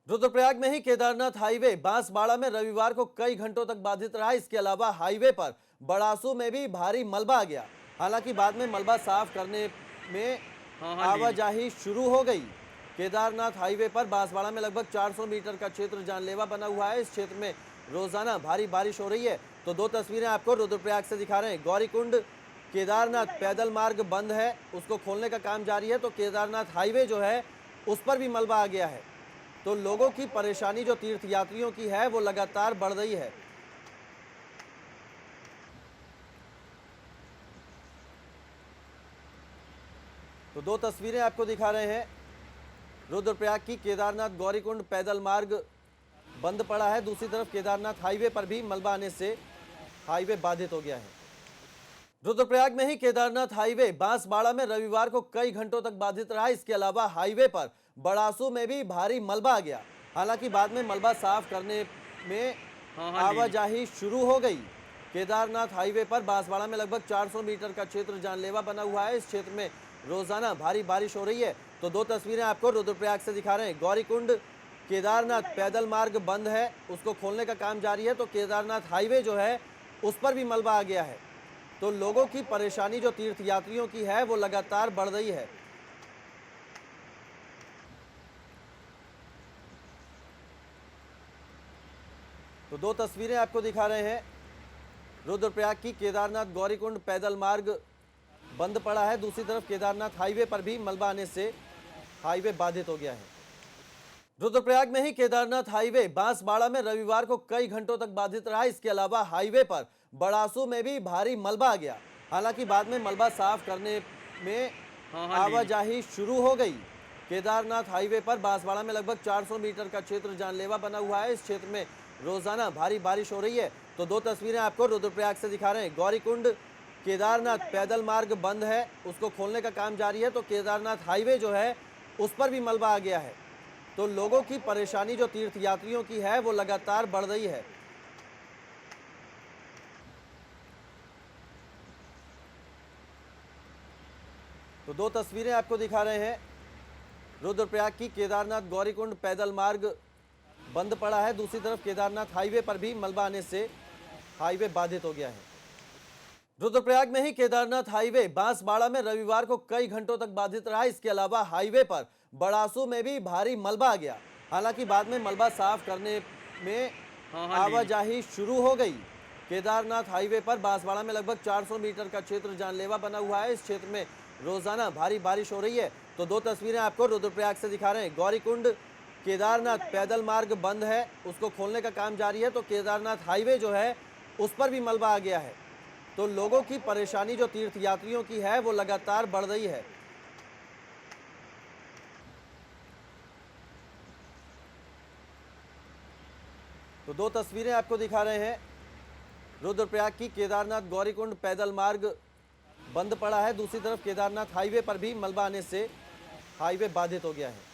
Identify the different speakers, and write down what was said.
Speaker 1: रुद्रप्रयाग में ही केदारनाथ हाईवे बांसवाड़ा में रविवार को कई घंटों तक बाधित रहा। इसके अलावा हाईवे पर बड़ासू में भी भारी मलबा आ गया। हालांकि बाद में मलबा साफ करने में आवाजाही शुरू हो गई। केदारनाथ हाईवे पर बांसवाड़ा में लगभग 400 मीटर का क्षेत्र जानलेवा बना हुआ है। इस क्षेत्र में रोजाना भारी बारिश हो रही है। तो दो तस्वीरें आपको रुद्रप्रयाग से दिखा रहे हैं। गौरीकुंड केदारनाथ पैदल मार्ग बंद है, उसको खोलने का काम जारी है। तो केदारनाथ हाईवे जो है उस पर भी मलबा आ गया है। तो लोगों की परेशानी जो तीर्थयात्रियों की है वो लगातार बढ़ रही है। तो दो तस्वीरें आपको दिखा रहे हैं। रुद्रप्रयाग की केदारनाथ गौरीकुंड पैदल मार्ग बंद पड़ा है। दूसरी तरफ केदारनाथ हाईवे पर भी मलबा आने से हाईवे बाधित हो गया है। रुद्रप्रयाग में ही केदारनाथ हाईवे बांसवाड़ा में रविवार को कई घंटों तक बाधित रहा। इसके अलावा हाईवे पर बड़ासू में भी भारी मलबा आ गया। हालांकि बाद में मलबा साफ करने में आवाजाही शुरू हो गई। केदारनाथ हाईवे पर बांसवाड़ा में लगभग 400 मीटर का क्षेत्र जानलेवा बना हुआ है। इस क्षेत्र में रोजाना भारी बारिश हो रही है। तो दो तस्वीरें आपको रुद्रप्रयाग से दिखा रहे हैं। गौरीकुंड केदारनाथ पैदल मार्ग बंद है, उसको खोलने का काम जारी है। तो केदारनाथ हाईवे जो है उस पर भी मलबा आ गया है। तो लोगों की परेशानी जो तीर्थयात्रियों की है वो लगातार बढ़ रही है। तो दो तस्वीरें आपको दिखा रहे हैं। रुद्रप्रयाग की केदारनाथ गौरीकुंड पैदल मार्ग बंद पड़ा है। दूसरी तरफ केदारनाथ हाईवे पर भी मलबा आने से हाईवे बाधित हो गया है। रुद्रप्रयाग में ही केदारनाथ हाईवे बांसवाड़ा में रविवार को कई घंटों तक बाधित रहा। इसके अलावा हाईवे पर बड़ासू में भी भारी मलबा आ गया। हालांकि बाद में मलबा साफ करने में आवाजाही शुरू हो गई। केदारनाथ हाईवे पर बांसवाड़ा में लगभग 400 मीटर का क्षेत्र जानलेवा बना हुआ है। इस क्षेत्र में रोजाना भारी बारिश हो रही है। तो दो तस्वीरें आपको रुद्रप्रयाग से दिखा रहे हैं। गौरीकुंड केदारनाथ पैदल मार्ग बंद है, उसको खोलने का काम जारी है। तो केदारनाथ हाईवे जो है उस पर भी मलबा आ गया है। तो लोगों की परेशानी जो तीर्थयात्रियों की है वो लगातार बढ़ रही है। तो दो तस्वीरें आपको दिखा रहे हैं। रुद्रप्रयाग की केदारनाथ गौरीकुंड पैदल मार्ग बंद पड़ा है। दूसरी तरफ केदारनाथ हाईवे पर भी मलबा आने से हाईवे बाधित हो गया है। रुद्रप्रयाग में ही केदारनाथ हाईवे बांसवाड़ा में रविवार को कई घंटों तक बाधित रहा। इसके अलावा हाईवे पर बड़ासू में भी भारी मलबा आ गया। हालांकि बाद में मलबा साफ करने में आवाजाही शुरू हो गई। केदारनाथ हाईवे पर बांसवाड़ा में लगभग 400 मीटर का क्षेत्र जानलेवा बना हुआ है। इस क्षेत्र में रोजाना भारी बारिश हो रही है। तो दो तस्वीरें आपको रुद्रप्रयाग से दिखा रहे हैं। गौरीकुंड केदारनाथ पैदल मार्ग बंद है, उसको खोलने का काम जारी है। तो केदारनाथ हाईवे जो है उस पर भी मलबा आ गया है। तो लोगों की परेशानी जो तीर्थयात्रियों की है वो लगातार बढ़ रही है। तो दो तस्वीरें आपको दिखा रहे हैं। रुद्रप्रयाग की केदारनाथ गौरीकुंड पैदल मार्ग बंद पड़ा है। दूसरी तरफ केदारनाथ हाईवे पर भी मलबा आने से हाईवे बाधित हो गया है।